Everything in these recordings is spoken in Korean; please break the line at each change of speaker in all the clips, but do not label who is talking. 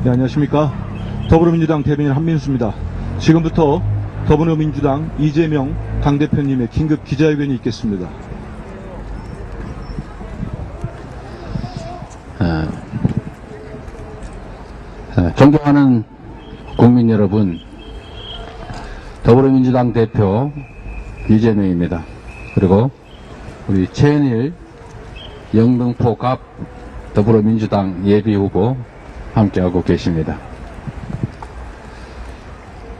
네, 안녕하십니까. 더불어민주당 대변인 한민수입니다. 지금부터 더불어민주당 이재명 당대표님의 긴급 기자회견이 있겠습니다.
존경하는 국민 여러분, 더불어민주당 대표 이재명입니다. 그리고 우리 최은일 영등포 갑 더불어민주당 예비후보 함께하고 계십니다.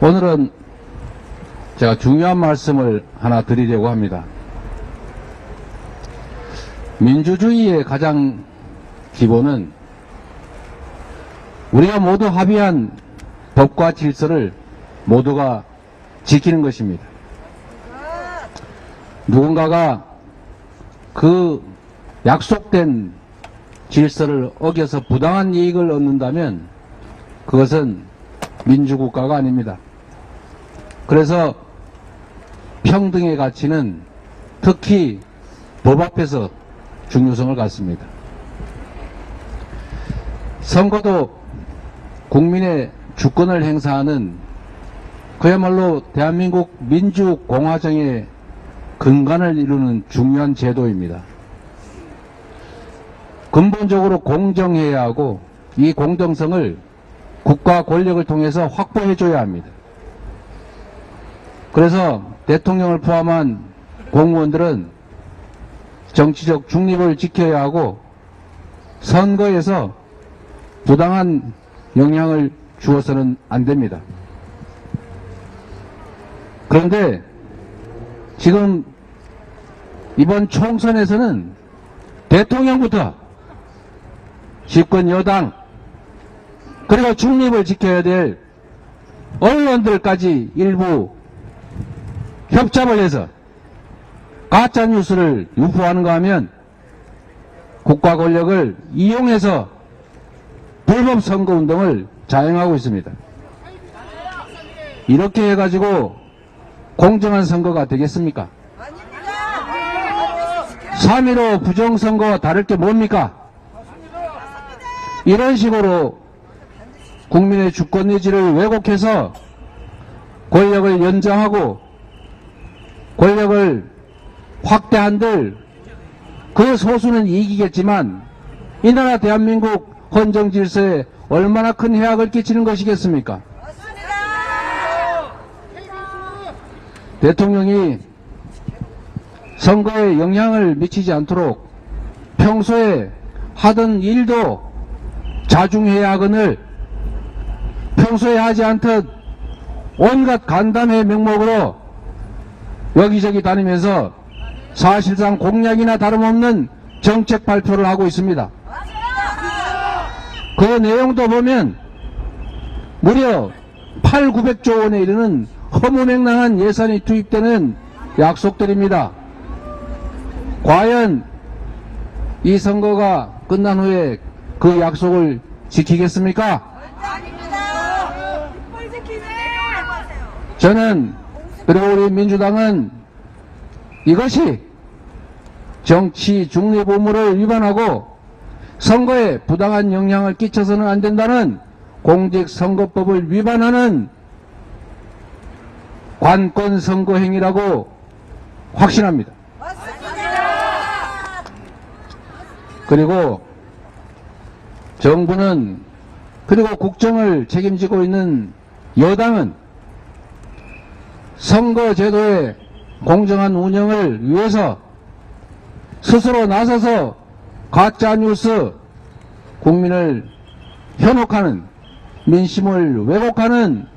오늘은 제가 중요한 말씀을 하나 드리려고 합니다. 민주주의의 가장 기본은 우리가 모두 합의한 법과 질서를 모두가 지키는 것입니다. 누군가가 그 약속된 질서를 어겨서 부당한 이익을 얻는다면 그것은 민주국가가 아닙니다. 그래서 평등의 가치는 특히 법 앞에서 중요성을 갖습니다. 선거도 국민의 주권을 행사하는 그야말로 대한민국 민주공화정의 근간을 이루는 중요한 제도입니다. 근본적으로 공정해야 하고 이 공정성을 국가 권력을 통해서 확보해줘야 합니다. 그래서 대통령을 포함한 공무원들은 정치적 중립을 지켜야 하고 선거에서 부당한 영향을 주어서는 안 됩니다. 그런데 지금 이번 총선에서는 대통령부터 집권 여당 그리고 중립을 지켜야 될 언론들까지 일부 협잡을 해서 가짜뉴스를 유포하는가 하면 국가 권력을 이용해서 불법 선거운동을 자행하고 있습니다. 이렇게 해가지고 공정한 선거가 되겠습니까? 3.15 부정선거와 다를 게 뭡니까? 이런 식으로 국민의 주권 의지를 왜곡해서 권력을 연장하고 권력을 확대한들 그 소수는 이기겠지만 이 나라 대한민국 헌정 질서에 얼마나 큰 해악을 끼치는 것이겠습니까? 대통령이 선거에 영향을 미치지 않도록 평소에 하던 일도 자중해야 하거늘 평소에 하지 않듯 온갖 간담회 명목으로 여기저기 다니면서 사실상 공약이나 다름없는 정책 발표를 하고 있습니다. 그 내용도 보면 무려 8,900조 원에 이르는 허무맹랑한 예산이 투입되는 약속들입니다. 과연 이 선거가 끝난 후에 그 약속을 지키겠습니까? 저는 그리고 우리 민주당은 이것이 정치 중립 의무를 위반하고 선거에 부당한 영향을 끼쳐서는 안 된다는 공직선거법을 위반하는 관권 선거 행위라고 확신합니다. 그리고 정부는 그리고 국정을 책임지고 있는 여당은 선거제도의 공정한 운영을 위해서 스스로 나서서 가짜뉴스 국민을 현혹하는 민심을 왜곡하는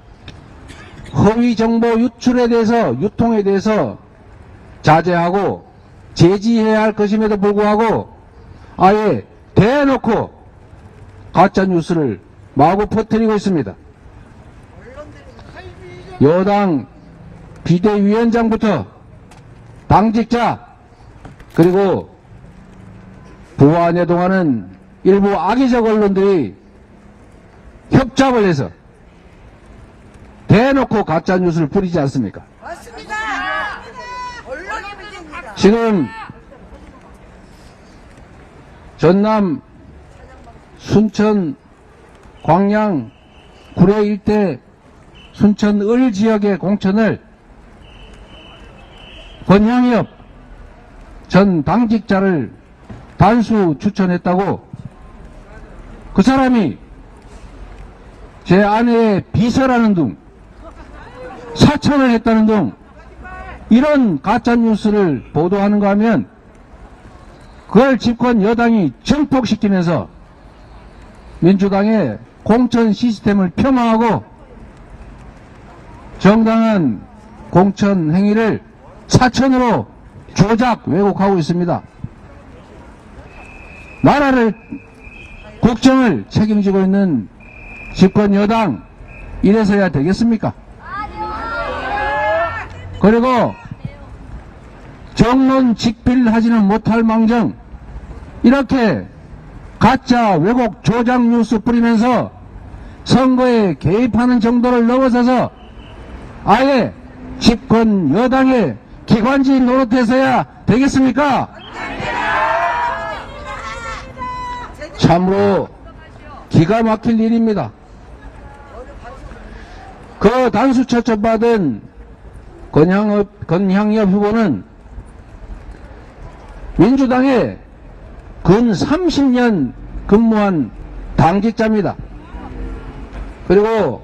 허위정보 유출에 대해서 유통에 대해서 자제하고 제지해야 할 것임에도 불구하고 아예 대놓고 가짜뉴스를 마구 퍼뜨리고 있습니다. 여당 비대위원장부터 당직자 그리고 부와 내동하는 일부 악의적 언론들이 협잡을 해서 대놓고 가짜뉴스를 뿌리지 않습니까?
맞습니다. 언론이 문제입니다.
지금 전남 순천 광양 구례 일대 순천 을 지역의 공천을 권향엽 전 당직자를 단수 추천했다고 그 사람이 제 아내의 비서라는 등 사천을 했다는 등 이런 가짜뉴스를 보도하는가 하면 그걸 집권 여당이 증폭시키면서 민주당의 공천 시스템을 폄하하고 정당한 공천 행위를 사천으로 조작 왜곡하고 있습니다. 나라를 국정을 책임지고 있는 집권 여당 이래서야 되겠습니까? 그리고 정론 직필하지는 못할 망정 이렇게 가짜 왜곡 조작 뉴스 뿌리면서 선거에 개입하는 정도를 넘어서서 아예 집권 여당의 기관지 노릇해서야 되겠습니까? 참으로 기가 막힐 일입니다. 그 단수 초청받은 권향엽 후보는 민주당에 근 30년 근무한 당직자입니다. 그리고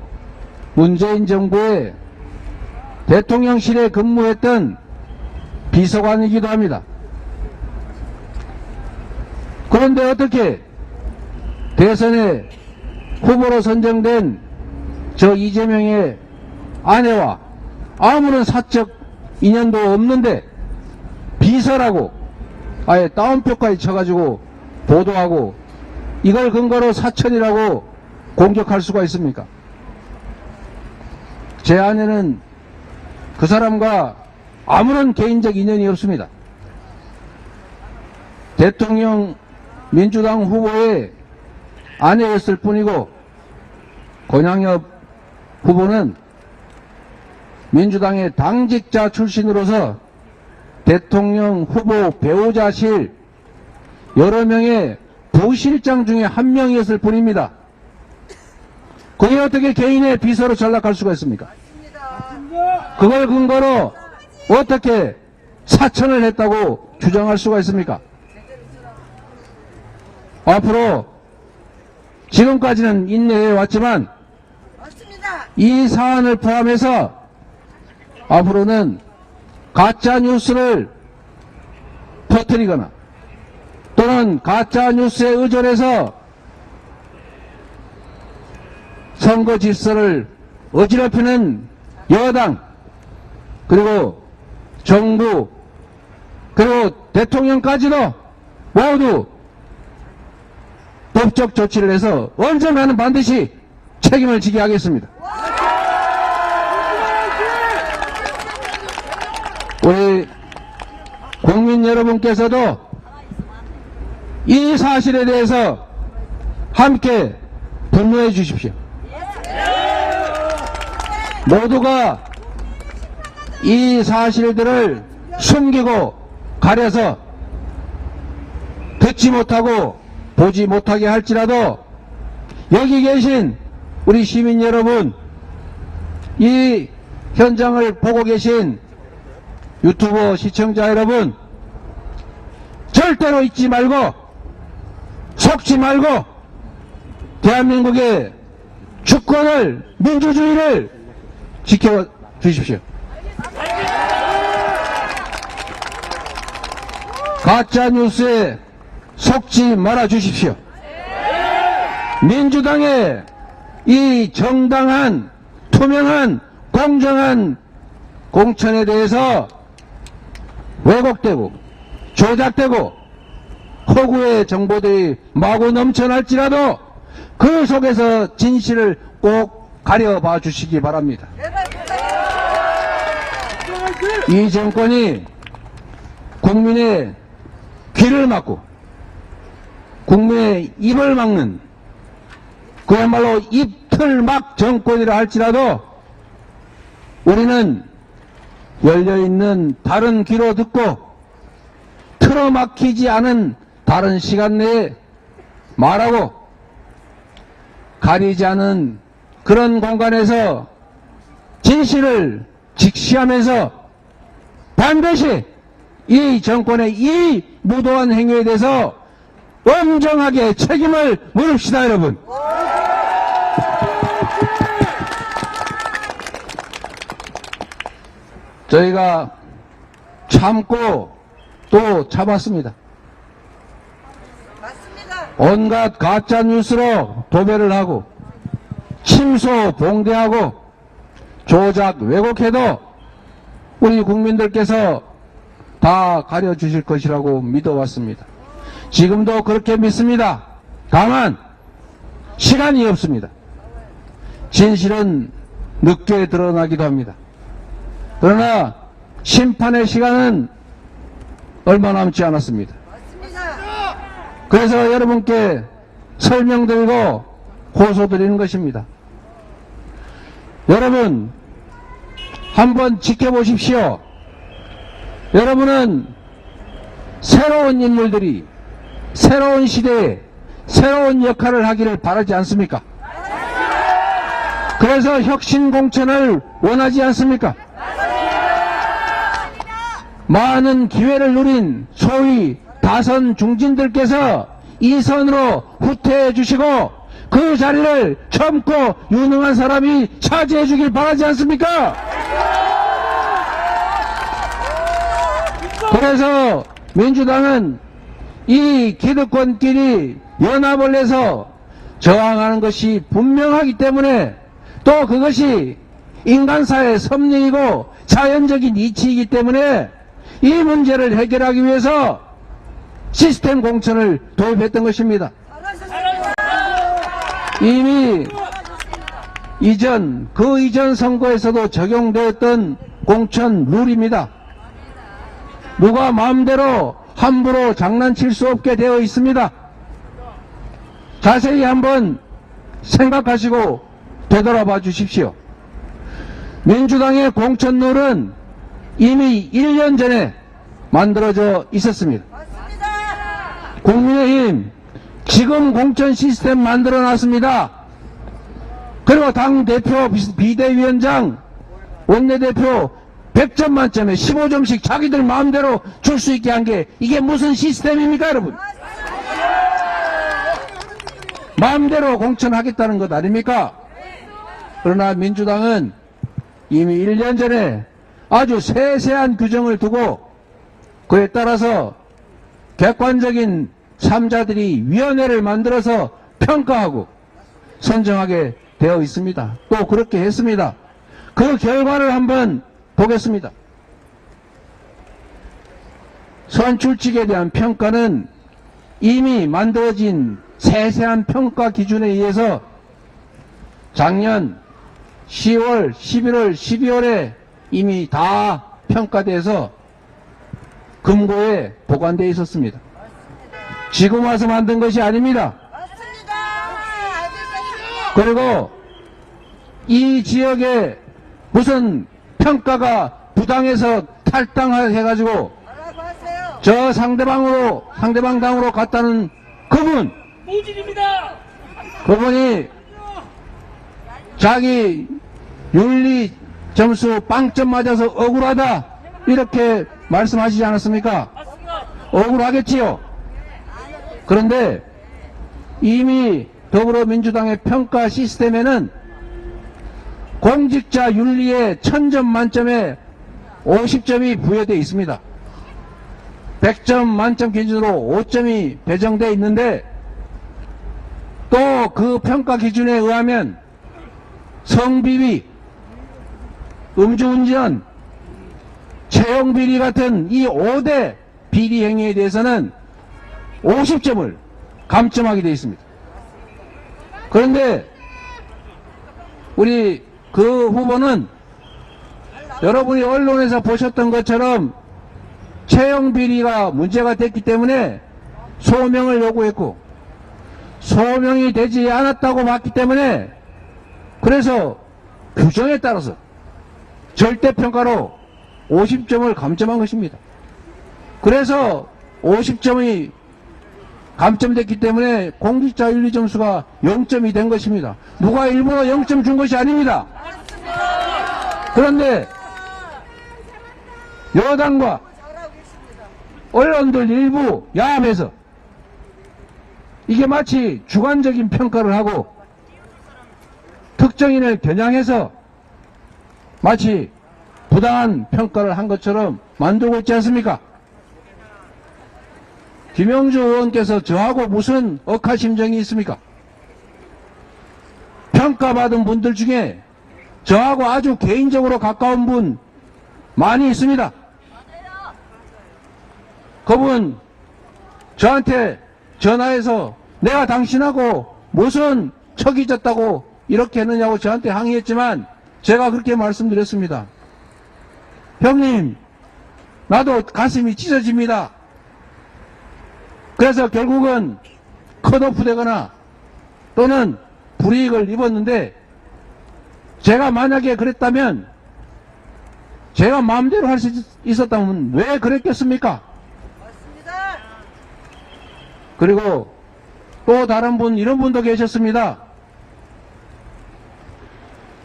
문재인 정부의 대통령실에 근무했던 비서관이기도 합니다. 그런데 어떻게 대선에 후보로 선정된 저 이재명의 아내와 아무런 사적 인연도 없는데 비서라고 아예 따옴표까지 쳐가지고 보도하고 이걸 근거로 사천이라고 공격할 수가 있습니까? 제 아내는 그 사람과 아무런 개인적 인연이 없습니다. 대통령 민주당 후보의 아내였을 뿐이고 권향엽 후보는 민주당의 당직자 출신으로서 대통령 후보 배우자실 여러 명의 부실장 중에 한 명이었을 뿐입니다. 그게 어떻게 개인의 비서로 전락할 수가 있습니까? 그걸 근거로 어떻게 사천을 했다고 주장할 수가 있습니까? 앞으로 지금까지는 인내해 왔지만 이 사안을 포함해서 앞으로는 가짜 뉴스를 퍼뜨리거나 또는 가짜 뉴스에 의존해서 선거 질서를 어지럽히는 여당 그리고 정부 그리고 대통령까지도 모두 법적 조치를 해서 언젠가는 반드시 책임을 지게 하겠습니다. 우리 국민 여러분께서도 이 사실에 대해서 함께 분노해 주십시오. 모두가 이 사실들을 숨기고 가려서 듣지 못하고 보지 못하게 할지라도 여기 계신 우리 시민 여러분, 이 현장을 보고 계신 유튜브 시청자 여러분, 절대로 잊지 말고 속지 말고 대한민국의 주권을 민주주의를 지켜주십시오. 가짜뉴스에 속지 말아 주십시오. 민주당의 이 정당한 투명한 공정한 공천에 대해서 왜곡되고 조작되고 허구의 정보들이 마구 넘쳐날지라도 그 속에서 진실을 꼭 가려봐 주시기 바랍니다. 이 정권이 국민의 귀를 막고 국민의 입을 막는 그야말로 입틀막 정권이라 할지라도 우리는 열려있는 다른 귀로 듣고 틀어막히지 않은 다른 시간 내에 말하고 가리지 않은 그런 공간에서 진실을 직시하면서 반드시 이 정권의 이 무도한 행위에 대해서 엄정하게 책임을 물읍시다, 여러분. 저희가 참고 또 참았습니다.
맞습니다.
온갖 가짜 뉴스로 도배를 하고 침소 봉대하고 조작 왜곡해도 우리 국민들께서 다 가려주실 것이라고 믿어왔습니다. 지금도 그렇게 믿습니다. 다만 시간이 없습니다. 진실은 늦게 드러나기도 합니다. 그러나 심판의 시간은 얼마 남지 않았습니다.
맞습니다.
그래서 여러분께 설명드리고 호소드리는 것입니다. 여러분 한번 지켜보십시오. 여러분은 새로운 인물들이 새로운 시대에 새로운 역할을 하기를 바라지 않습니까? 그래서 혁신공천을 원하지 않습니까? 많은 기회를 누린 소위 다선 중진들께서 이 선으로 후퇴해 주시고 그 자리를 젊고 유능한 사람이 차지해 주길 바라지 않습니까? 그래서 민주당은 이 기득권끼리 연합을 해서 저항하는 것이 분명하기 때문에 또 그것이 인간사의 섭리이고 자연적인 이치이기 때문에 이 문제를 해결하기 위해서 시스템 공천을 도입했던 것입니다. 이미 그 이전 선거에서도 적용되었던 공천 룰입니다. 누가 마음대로 함부로 장난칠 수 없게 되어 있습니다. 자세히 한번 생각하시고 되돌아봐 주십시오. 민주당의 공천 룰은 이미 1년 전에 만들어져 있었습니다.
맞습니다.
국민의힘 지금 공천 시스템 만들어 놨습니다. 그리고 당대표, 비대위원장, 원내대표 100점 만점에 15점씩 자기들 마음대로 줄 수 있게 한 게 이게 무슨 시스템입니까, 여러분? 마음대로 공천하겠다는 것 아닙니까? 그러나 민주당은 이미 1년 전에 아주 세세한 규정을 두고 그에 따라서 객관적인 3자들이 위원회를 만들어서 평가하고 선정하게 되어 있습니다. 또 그렇게 했습니다. 그 결과를 한번 보겠습니다. 선출직에 대한 평가는 이미 만들어진 세세한 평가 기준에 의해서 작년 10월, 11월, 12월에 이미 다 평가돼서 금고에 보관되어 있었습니다. 지금 와서 만든 것이 아닙니다.
맞습니다. 알고 있습니다.
그리고 이 지역에 무슨 평가가 부당해서 탈당해가지고
뭐라고 하세요?
저 상대방 당으로 갔다는 그분,
모질입니다.
그분이 자기 윤리 점수 빵점 맞아서 억울하다 이렇게 말씀하시지 않았습니까?
맞습니다.
억울하겠지요. 그런데 이미 더불어민주당의 평가 시스템에는 공직자 윤리에 1000점 만점에 50점이 부여되어 있습니다. 100점 만점 기준으로 5점이 배정되어 있는데 또 그 평가 기준에 의하면 성비위, 음주운전, 채용비리 같은 이 5대 비리 행위에 대해서는 50점을 감점하게 되어 있습니다. 그런데 우리 그 후보는 여러분이 언론에서 보셨던 것처럼 채용비리가 문제가 됐기 때문에 소명을 요구했고 소명이 되지 않았다고 봤기 때문에 그래서 규정에 따라서 절대평가로 50점을 감점한 것입니다. 그래서 50점이 감점됐기 때문에 공직자윤리 점수가 0점이 된 것입니다. 누가 일부러 0점 준 것이 아닙니다. 그런데 여당과
잘하고 계십니다.
언론들 일부 야합해서 이게 마치 주관적인 평가를 하고 특정인을 겨냥해서 마치 부당한 평가를 한 것처럼 만들고 있지 않습니까? 김영주 의원께서 저하고 무슨 억하심정이 있습니까? 평가받은 분들 중에 저하고 아주 개인적으로 가까운 분 많이 있습니다. 그분 저한테 전화해서 내가 당신하고 무슨 척이 졌다고 이렇게 했느냐고 저한테 항의했지만 제가 그렇게 말씀드렸습니다. 형님, 나도 가슴이 찢어집니다. 그래서 결국은 컷오프 되거나 또는 불이익을 입었는데 제가 만약에 그랬다면 제가 마음대로 할 수 있었다면 왜 그랬겠습니까?
맞습니다.
그리고 또 다른 분, 이런 분도 계셨습니다.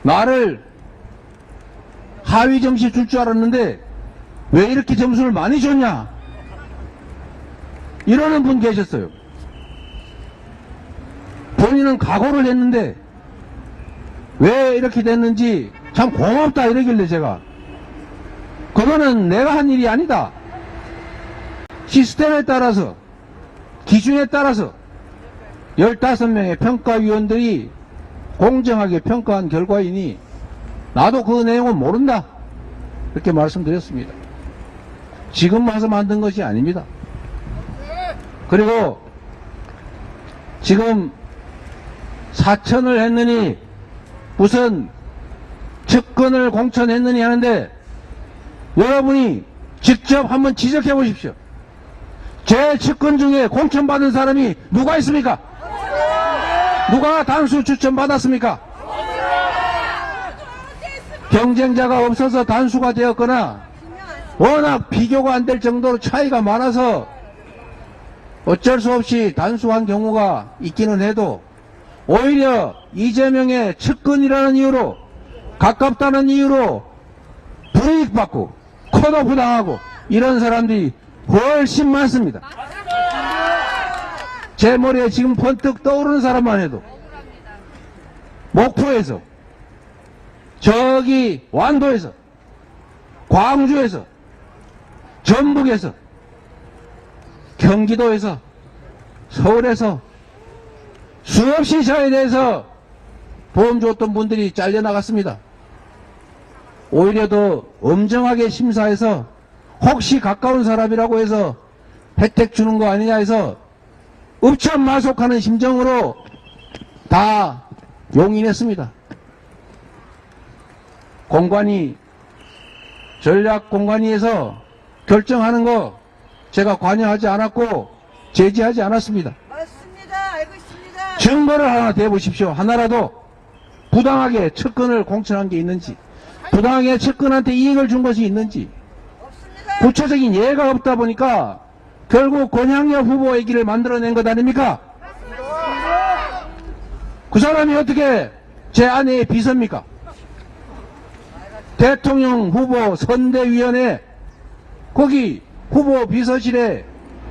나를 하위 점수 줄 줄 알았는데 왜 이렇게 점수를 많이 줬냐? 이러는 분 계셨어요. 본인은 각오를 했는데 왜 이렇게 됐는지 참 고맙다 이러길래 제가 그거는 내가 한 일이 아니다. 시스템에 따라서 기준에 따라서 15명의 평가위원들이 공정하게 평가한 결과이니 나도 그 내용은 모른다. 이렇게 말씀드렸습니다. 지금 와서 만든 것이 아닙니다. 그리고 지금 사천을 했느니 무슨 측근을 공천했느니 하는데 여러분이 직접 한번 지적해 보십시오. 제 측근 중에 공천받은 사람이 누가 있습니까? 누가 단수 추천받았습니까? 경쟁자가 없어서 단수가 되었거나 워낙 비교가 안 될 정도로 차이가 많아서 어쩔 수 없이 단수한 경우가 있기는 해도 오히려 이재명의 측근이라는 이유로 가깝다는 이유로 불이익받고 컷오프 당하고 이런 사람들이 훨씬 많습니다. 제 머리에 지금 번뜩 떠오르는 사람만 해도 목포에서 저기 완도에서 광주에서 전북에서 경기도에서 서울에서 수없이 저에 대해서 보험 줬던 분들이 잘려나갔습니다. 오히려 더 엄정하게 심사해서 혹시 가까운 사람이라고 해서 혜택 주는 거 아니냐 해서 읍천마속하는 심정으로 다 용인했습니다. 공관위, 전략공관위에서 결정하는 거 제가 관여하지 않았고 제지하지 않았습니다.
맞습니다. 알고 있습니다.
증거를 하나 대보십시오. 하나라도 부당하게 측근을 공천한 게 있는지, 부당하게 측근한테 이익을 준 것이 있는지,
없습니다.
구체적인 예가 없다 보니까 결국 권향여 후보 얘기를 만들어낸 것 아닙니까? 그 사람이 어떻게 제 아내의 비서입니까? 대통령 후보 선대위원회 거기 후보 비서실에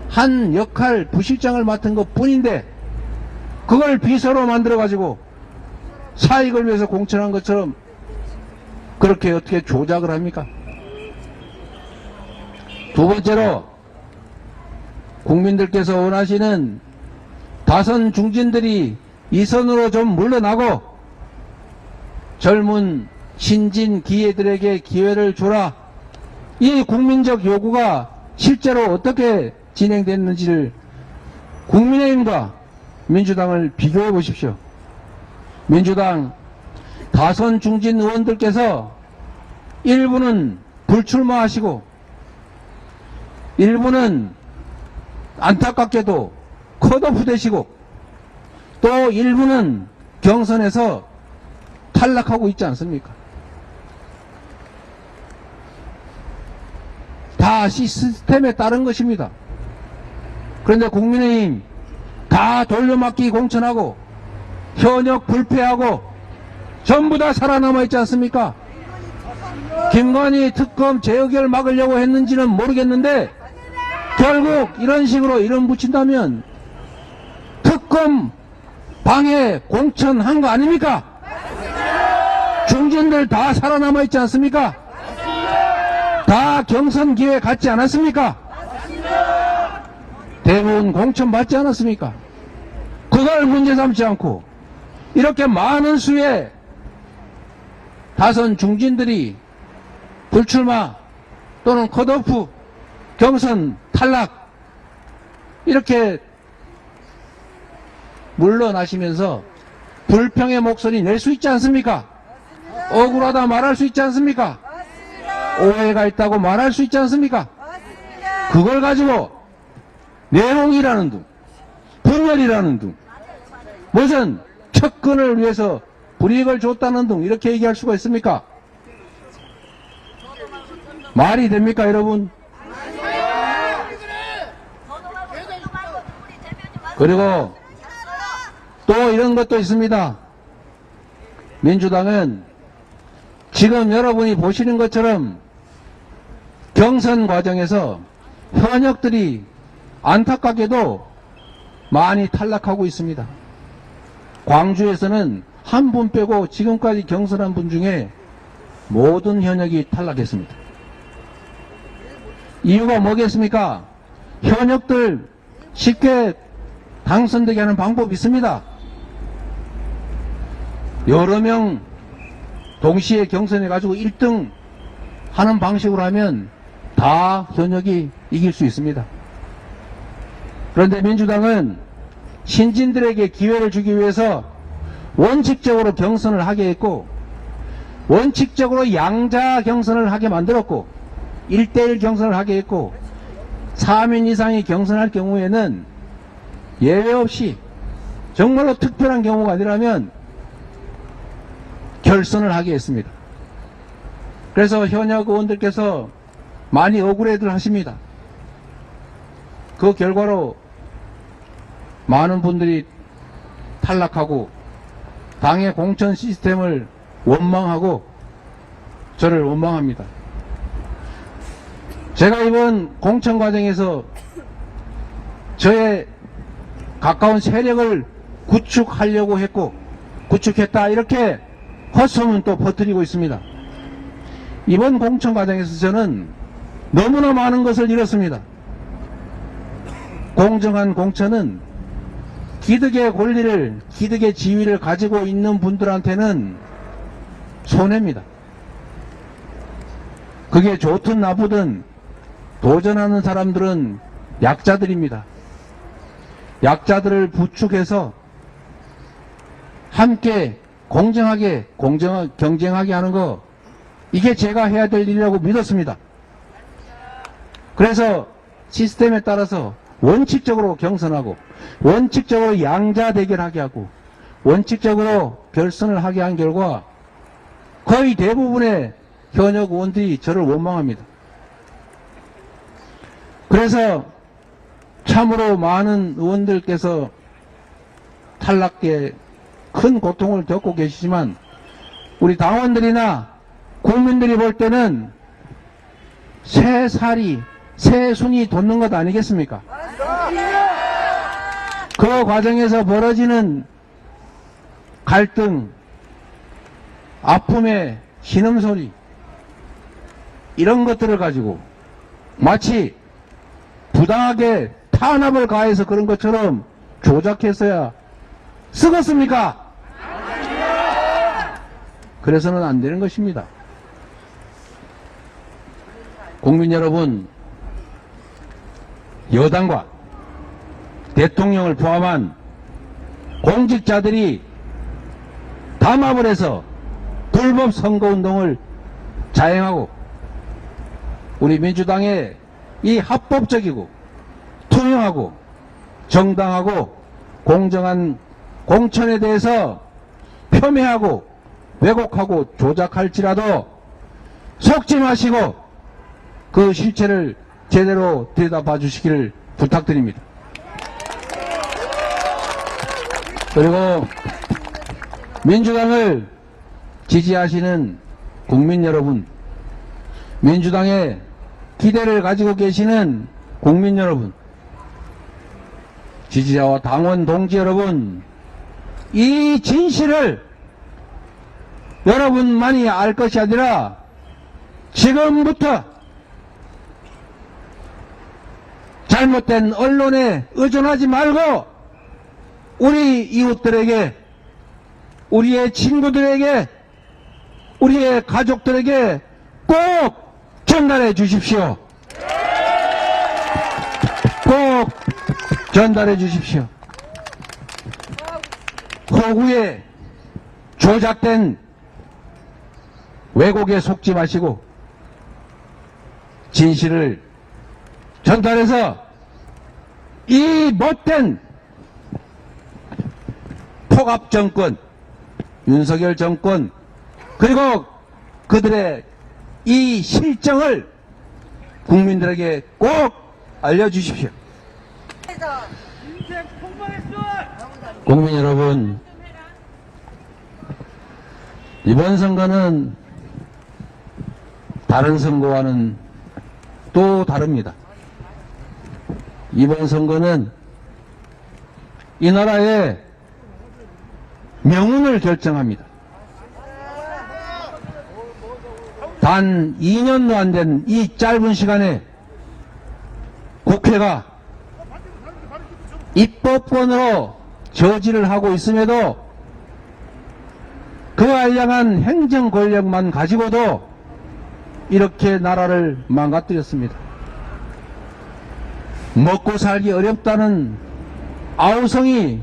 한 역할 부실장을 맡은 것 뿐인데 그걸 비서로 만들어가지고 사익을 위해서 공천한 것처럼 그렇게 어떻게 조작을 합니까? 두 번째로 국민들께서 원하시는 다선 중진들이 이 선으로 좀 물러나고 젊은 신진 기회들에게 기회를 줘라. 이 국민적 요구가 실제로 어떻게 진행됐는지를 국민의힘과 민주당을 비교해 보십시오. 민주당 다선 중진 의원들께서 일부는 불출마하시고 일부는 안타깝게도 컷오프 되시고 또 일부는 경선에서 탈락하고 있지 않습니까? 다 시스템에 따른 것입니다. 그런데 국민의힘 다 돌려막기 공천하고 현역 불패하고 전부 다 살아남아 있지 않습니까? 김건희 특검 재의결 막으려고 했는지는 모르겠는데 결국 이런 식으로 이름 붙인다면 특검 방해 공천한 거 아닙니까? 중진들 다 살아남아 있지 않습니까? 다 경선 기회 갖지 않았습니까? 대부분 공천 받지 않았습니까? 그걸 문제 삼지 않고 이렇게 많은 수의 다선 중진들이 불출마 또는 컷오프 경선 탈락 이렇게 물러나시면서 불평의 목소리 낼 수 있지 않습니까? 억울하다 말할 수 있지 않습니까? 오해가 있다고 말할 수 있지 않습니까? 그걸 가지고 내홍이라는 둥, 분열이라는 둥, 무슨 척근을 위해서 불이익을 줬다는 둥 이렇게 얘기할 수가 있습니까? 말이 됩니까, 여러분? 그리고 또 이런 것도 있습니다. 민주당은 지금 여러분이 보시는 것처럼 경선 과정에서 현역들이 안타깝게도 많이 탈락하고 있습니다. 광주에서는 한 분 빼고 지금까지 경선한 분 중에 모든 현역이 탈락했습니다. 이유가 뭐겠습니까? 현역들 쉽게 당선되게 하는 방법이 있습니다. 여러 명 동시에 경선해가지고 1등 하는 방식으로 하면 다 현역이 이길 수 있습니다. 그런데 민주당은 신진들에게 기회를 주기 위해서 원칙적으로 경선을 하게 했고 원칙적으로 양자 경선을 하게 만들었고 1대1 경선을 하게 했고 3인 이상이 경선할 경우에는 예외 없이 정말로 특별한 경우가 아니라면 결선을 하게 했습니다. 그래서 현역 의원들께서 많이 억울해들 하십니다. 그 결과로 많은 분들이 탈락하고 당의 공천 시스템을 원망하고 저를 원망합니다. 제가 이번 공천 과정에서 저의 가까운 세력을 구축하려고 했고 구축했다 이렇게 헛소문 또 퍼뜨리고 있습니다. 이번 공천 과정에서 저는 너무나 많은 것을 잃었습니다. 공정한 공천은 기득의 권리를, 기득의 지위를 가지고 있는 분들한테는 손해입니다. 그게 좋든 나쁘든 도전하는 사람들은 약자들입니다. 약자들을 부축해서 함께 공정하게 경쟁하게 하는 거 이게 제가 해야 될 일이라고 믿었습니다. 그래서 시스템에 따라서 원칙적으로 경선하고 원칙적으로 양자 대결하게 하고 원칙적으로 결선을 하게 한 결과 거의 대부분의 현역 의원들이 저를 원망합니다. 그래서 참으로 많은 의원들께서 탈락에 큰 고통을 겪고 계시지만 우리 당원들이나 국민들이 볼 때는 새 살이 새 순이 돋는 것 아니겠습니까? 그 과정에서 벌어지는 갈등, 아픔의 신음소리 이런 것들을 가지고 마치 부당하게 탄압을 가해서 그런 것처럼 조작했어야 쓰겠습니까? 그래서는 안 되는 것입니다. 국민 여러분, 여당과 대통령을 포함한 공직자들이 담합을 해서 불법 선거운동을 자행하고 우리 민주당의 이 합법적이고 투명하고 정당하고 공정한 공천에 대해서 폄훼하고 왜곡하고 조작할지라도 속지 마시고 그 실체를 제대로 들여다봐 주시기를 부탁드립니다. 그리고 민주당을 지지하시는 국민 여러분, 민주당에 기대를 가지고 계시는 국민 여러분, 지지자와 당원 동지 여러분, 이 진실을 여러분만이 알 것이 아니라 지금부터 잘못된 언론에 의존하지 말고 우리 이웃들에게, 우리의 친구들에게, 우리의 가족들에게 꼭 전달해 주십시오. 꼭 전달해 주십시오. 허구에 조작된 왜곡에 속지 마시고 진실을 전달해서 이 못된 폭압 정권, 윤석열 정권, 그리고 그들의 이 실정을 국민들에게 꼭 알려주십시오. 국민 여러분, 이번 선거는 다른 선거와는 또 다릅니다. 이번 선거는 이 나라의 명운을 결정합니다. 단 2년도 안 된 이 짧은 시간에 국회가 입법권으로 저지를 하고 있음에도 그 알량한 행정 권력만 가지고도 이렇게 나라를 망가뜨렸습니다. 먹고 살기 어렵다는 아우성이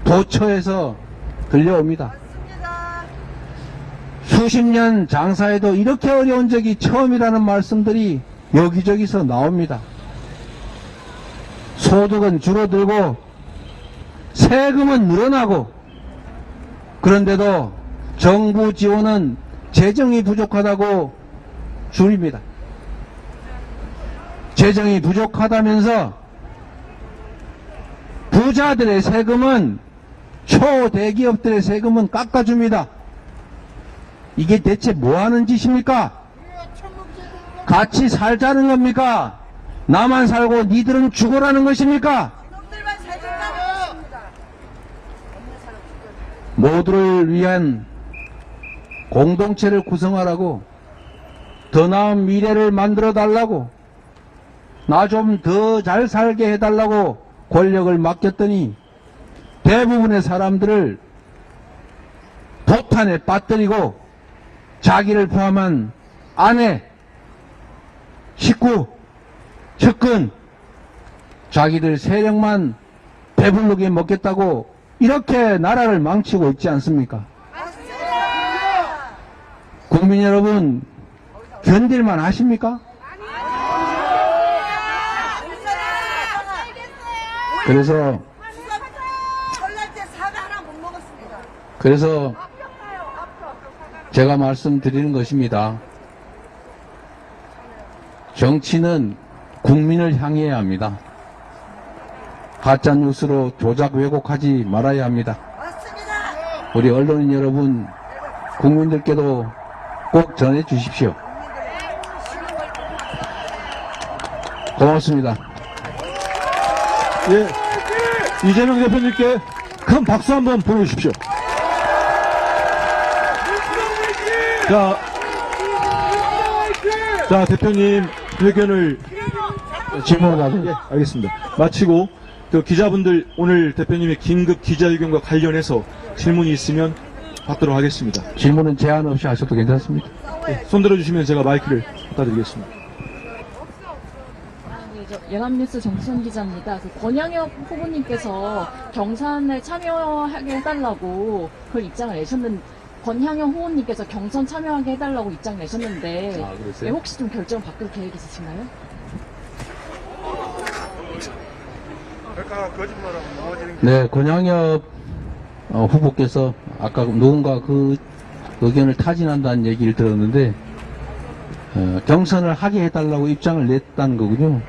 도처에서 들려옵니다.
맞습니다.
수십 년 장사해도 이렇게 어려운 적이 처음이라는 말씀들이 여기저기서 나옵니다. 소득은 줄어들고 세금은 늘어나고, 그런데도 정부 지원은 재정이 부족하다고 줄입니다. 재정이 부족하다면서 부자들의 세금은, 초대기업들의 세금은 깎아줍니다. 이게 대체 뭐하는 짓입니까? 같이 살자는 겁니까? 나만 살고 니들은 죽어라는 것입니까?
이놈들만 살겠다는 것입니다.
모두를 위한 공동체를 구성하라고, 더 나은 미래를 만들어 달라고, 나 좀 더 잘 살게 해달라고 권력을 맡겼더니 대부분의 사람들을 도탄에 빠뜨리고 자기를 포함한 아내, 식구, 측근, 자기들 세력만 배부르게 먹겠다고 이렇게 나라를 망치고 있지 않습니까?
맞습니다.
국민 여러분, 견딜만 하십니까? 그래서
설날 때 사과 하나 못 먹었습니다.
그래서 제가 말씀드리는 것입니다. 정치는 국민을 향해야 합니다. 가짜뉴스로 조작 왜곡하지 말아야 합니다.
맞습니다.
우리 언론인 여러분, 국민들께도 꼭 전해 주십시오. 고맙습니다.
예, 이재명 대표님께 큰 박수 한번 보내주십시오. 자, 대표님 의견을
질문을 하죠.
예, 알겠습니다. 마치고 그 기자분들 오늘 대표님의 긴급 기자회견과 관련해서 질문이 있으면 받도록 하겠습니다.
질문은 제한 없이 하셔도 괜찮습니다.
예, 손 들어주시면 제가 마이크를 갖다 드리겠습니다.
네, 저 연합뉴스 정수현 기자입니다. 그 권양혁 후보님께서 경선에 참여하게 해달라고 그걸 입장을 내셨는데, 권향영 후보님께서 경선 참여하게 해달라고 입장 내셨는데,
그랬어요?
네, 혹시 좀 결정 바꿀 계획 있으신가요?
네, 권양엽 후보께서 아까 누군가 그 의견을 타진한다는 얘기를 들었는데, 경선을 하게 해달라고 입장을 냈다는 거군요.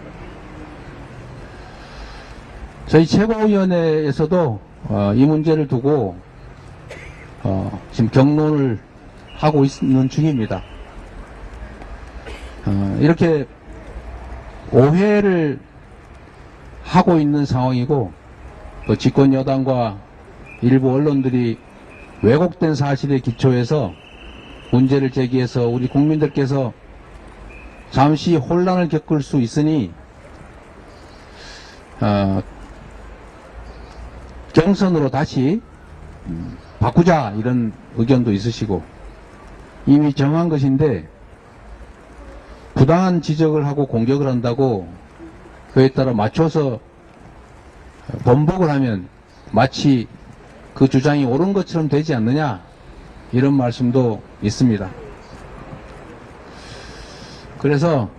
저희 최고위원회에서도 이 문제를 두고 지금 경론을 하고 있는 중입니다. 이렇게 오해를 하고 있는 상황이고, 또 집권 여당과 일부 언론들이 왜곡된 사실에 기초해서 문제를 제기해서 우리 국민들께서 잠시 혼란을 겪을 수 있으니 경선으로 다시 바꾸자, 이런 의견도 있으시고, 이미 정한 것인데 부당한 지적을 하고 공격을 한다고 그에 따라 맞춰서 번복을 하면 마치 그 주장이 옳은 것처럼 되지 않느냐, 이런 말씀도 있습니다. 그래서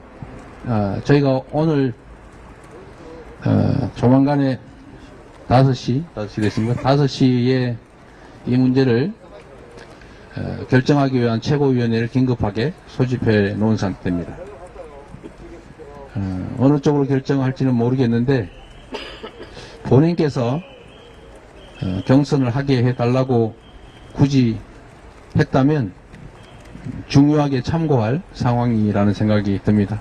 저희가 오늘 조만간에 5시 됐습니까? 5시에 이 문제를 결정하기 위한 최고위원회를 긴급하게 소집해 놓은 상태입니다. 어느 쪽으로 결정할지는 모르겠는데, 본인께서 경선을 하게 해달라고 굳이 했다면 중요하게 참고할 상황이라는 생각이 듭니다.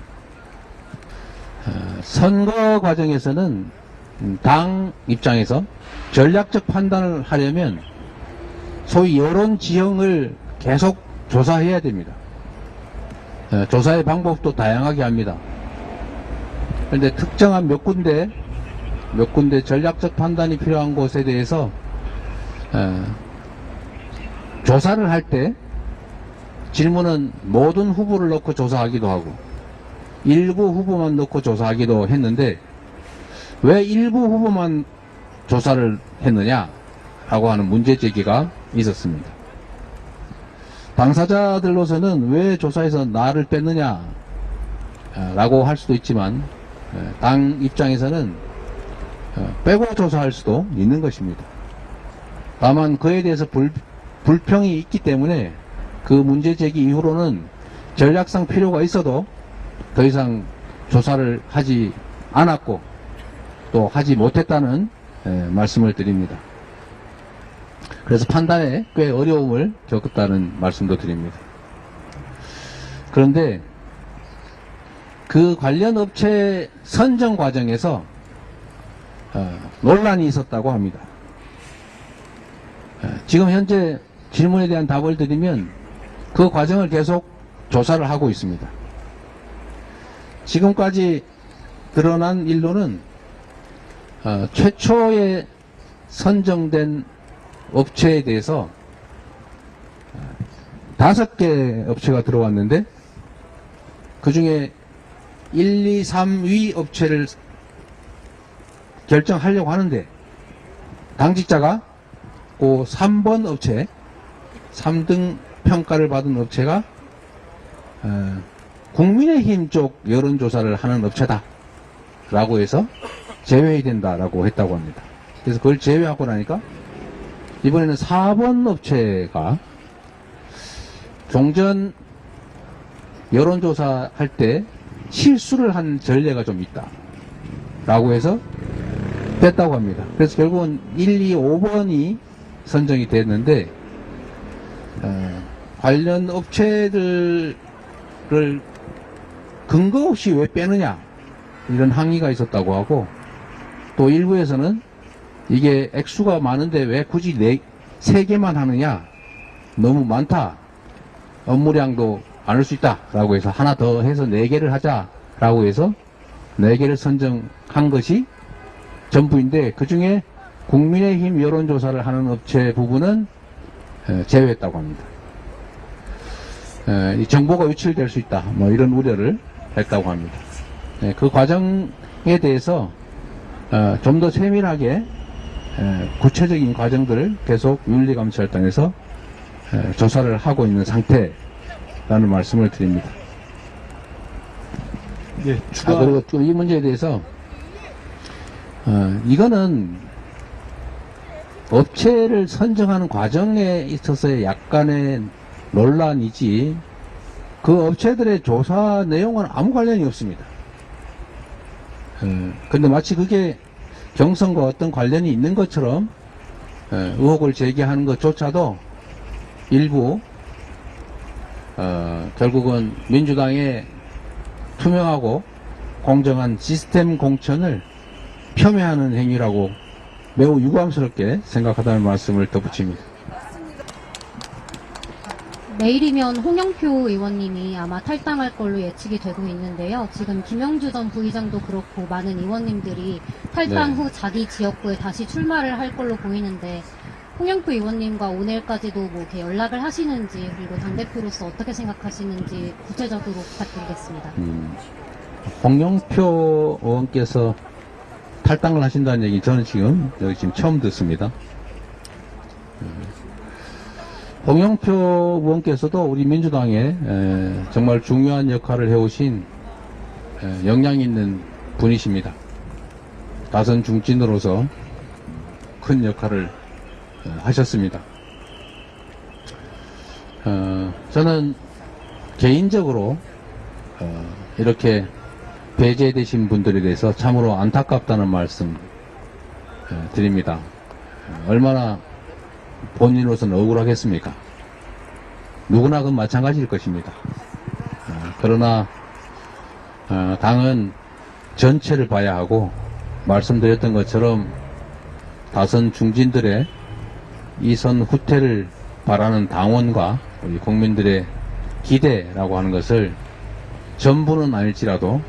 선거 과정에서는 당 입장에서 전략적 판단을 하려면 소위 여론 지형을 계속 조사해야 됩니다. 조사의 방법도 다양하게 합니다. 그런데 특정한 몇 군데 전략적 판단이 필요한 곳에 대해서 조사를 할 때 질문은 모든 후보를 넣고 조사하기도 하고 일부 후보만 넣고 조사하기도 했는데, 왜 일부 후보만 조사를 했느냐라고 하는 문제 제기가 있었습니다. 당사자들로서는 왜 조사해서 나를 뺐느냐 라고 할 수도 있지만, 당 입장에서는 빼고 조사할 수도 있는 것입니다. 다만 그에 대해서 불평이 있기 때문에 그 문제 제기 이후로는 전략상 필요가 있어도 더 이상 조사를 하지 않았고 또 하지 못했다는 말씀을 드립니다. 그래서 판단에 꽤 어려움을 겪었다는 말씀도 드립니다. 그런데 그 관련 업체 선정 과정에서 논란이 있었다고 합니다. 지금 현재 질문에 대한 답을 드리면 그 과정을 계속 조사를 하고 있습니다. 지금까지 드러난 일로는 최초에 선정된 업체에 대해서 5개 업체가 들어왔는데, 그 중에 1, 2, 3위 업체를 결정하려고 하는데 당직자가 그 3번 업체, 3등 평가를 받은 업체가 국민의힘 쪽 여론조사를 하는 업체다 라고 해서 제외해야 된다라고 했다고 합니다. 그래서 그걸 제외하고 나니까 이번에는 4번 업체가 종전 여론조사 할 때 실수를 한 전례가 좀 있다 라고 해서 뺐다고 합니다. 그래서 결국은 1, 2, 5번이 선정이 됐는데, 관련 업체들을 근거 없이 왜 빼느냐, 이런 항의가 있었다고 하고, 또 일부에서는 이게 액수가 많은데 왜 굳이 3개만 하느냐, 너무 많다, 업무량도 많을 수 있다 라고 해서 하나 더 해서 4개를 하자 라고 해서 4개를 선정한 것이 전부인데, 그 중에 국민의힘 여론조사를 하는 업체 부분은 제외했다고 합니다. 이 정보가 유출될 수 있다, 뭐 이런 우려를 했다고 합니다. 그 과정에 대해서 좀 더 세밀하게 구체적인 과정들을 계속 윤리감찰단에서 조사를 하고 있는 상태라는 말씀을 드립니다.
예,
그리고 또 이 문제에 대해서 이거는 업체를 선정하는 과정에 있어서의 약간의 논란이지, 그 업체들의 조사 내용은 아무 관련이 없습니다. 근데 마치 그게 경선과 어떤 관련이 있는 것처럼 의혹을 제기하는 것조차도 일부 결국은 민주당의 투명하고 공정한 시스템 공천을 폄훼하는 행위라고 매우 유감스럽게 생각하다는 말씀을 덧붙입니다.
내일이면 홍영표 의원님이 아마 탈당할 걸로 예측이 되고 있는데요. 지금 김영주 전 부의장도 그렇고 많은 의원님들이 탈당 후 자기 지역구에 다시 출마를 할 걸로 보이는데 홍영표 의원님과 오늘까지도 뭐 이렇게 연락을 하시는지 그리고 당대표로서 어떻게 생각하시는지 구체적으로 부탁드리겠습니다.
홍영표 의원께서 탈당을 하신다는 얘기 저는 지금 처음 듣습니다. 홍영표 의원께서도 우리 민주당에 정말 중요한 역할을 해오신 역량 있는 분이십니다. 다선 중진으로서 큰 역할을 하셨습니다. 저는 개인적으로 이렇게 배제되신 분들에 대해서 참으로 안타깝다는 말씀 드립니다. 얼마나 본인으로서는 억울하겠습니까? 누구나 그건 마찬가지일 것입니다. 그러나 당은 전체를 봐야 하고 말씀드렸던 것처럼 다선 중진들의 이선 후퇴를 바라는 당원과 우리 국민들의 기대라고 하는 것을 전부는 아닐지라도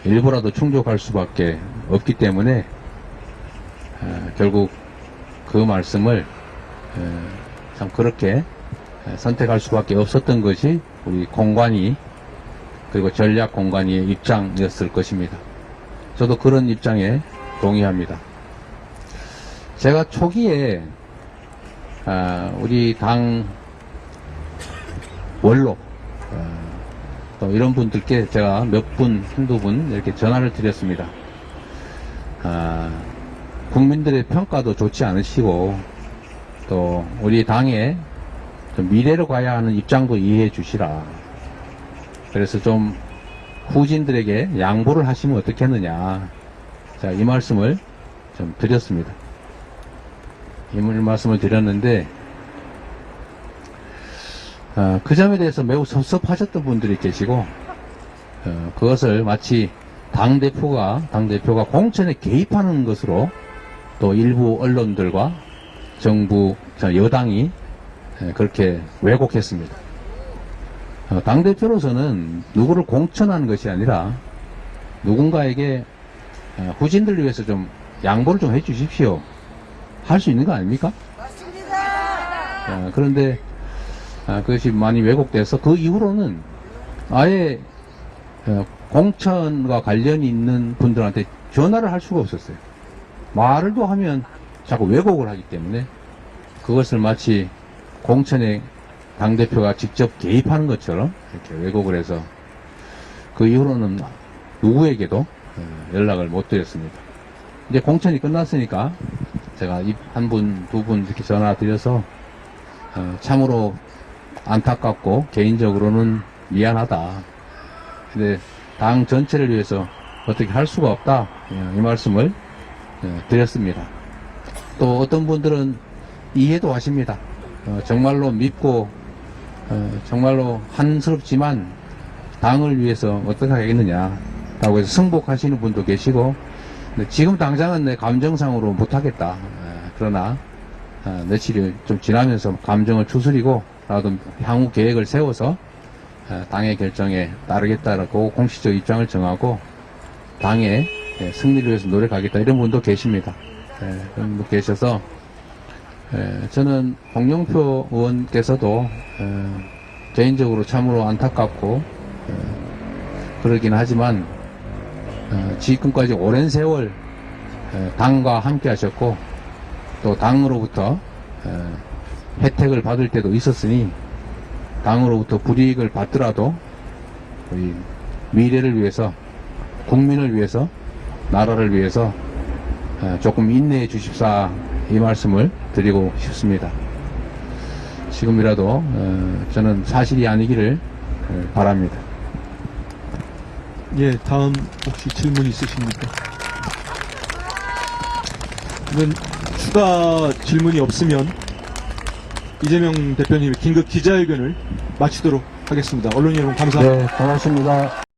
일부라도 충족할 수밖에 없기 때문에 결국 그 말씀을 참 그렇게 선택할 수밖에 없었던 것이 우리 공관위 그리고 전략 공관위의 입장이었을 것입니다. 저도 그런 입장에 동의합니다. 제가 초기에 우리 당 원로 또 이런 분들께 제가 한두 분 이렇게 전화를 드렸습니다. 국민들의 평가도 좋지 않으시고 또 우리 당의 미래로 가야 하는 입장도 이해해 주시라. 그래서 좀 후진들에게 양보를 하시면 어떻겠느냐. 자, 이 말씀을 좀 드렸습니다. 이 말씀을 드렸는데 그 점에 대해서 매우 섭섭하셨던 분들이 계시고 그것을 마치 당대표가 공천에 개입하는 것으로 또 일부 언론들과 정부 여당이 그렇게 왜곡했습니다. 당대표로서는 누구를 공천하는 것이 아니라 누군가에게 후진들을 위해서 좀 양보를 좀 해주십시오. 할 수 있는 거 아닙니까?
맞습니다.
그런데 그것이 많이 왜곡돼서 그 이후로는 아예 공천과 관련이 있는 분들한테 전화를 할 수가 없었어요. 말을 또 하면 자꾸 왜곡을 하기 때문에 그것을 마치 공천에 당대표가 직접 개입하는 것처럼 이렇게 왜곡을 해서 그 이후로는 누구에게도 연락을 못 드렸습니다. 이제 공천이 끝났으니까 제가 한 분, 두 분 이렇게 전화 드려서 참으로 안타깝고 개인적으로는 미안하다. 근데 당 전체를 위해서 어떻게 할 수가 없다. 이 말씀을 드렸습니다. 또 어떤 분들은 이해도 하십니다. 정말로 믿고 정말로 한스럽지만 당을 위해서 어떻게 하겠느냐라고 해서 승복하시는 분도 계시고 지금 당장은 내 감정상으로 못하겠다. 그러나 며칠이 좀 지나면서 감정을 추스리고 나도 향후 계획을 세워서 당의 결정에 따르겠다라고 공식적 입장을 정하고 당의 승리를 위해서 노력하겠다 이런 분도 계십니다. 그런 분 계셔서 저는 홍영표 의원께서도 개인적으로 참으로 안타깝고 그러긴 하지만 지금까지 오랜 세월 당과 함께 하셨고 또 당으로부터 혜택을 받을 때도 있었으니 당으로부터 불이익을 받더라도 우리 미래를 위해서 국민을 위해서 나라를 위해서 조금 인내해 주십사 이 말씀을 드리고 싶습니다. 지금이라도 저는 사실이 아니기를 바랍니다.
예, 다음 혹시 질문 있으십니까? 이건 추가 질문이 없으면 이재명 대표님의 긴급 기자회견을 마치도록 하겠습니다. 언론 여러분 감사합니다.
네, 고맙습니다.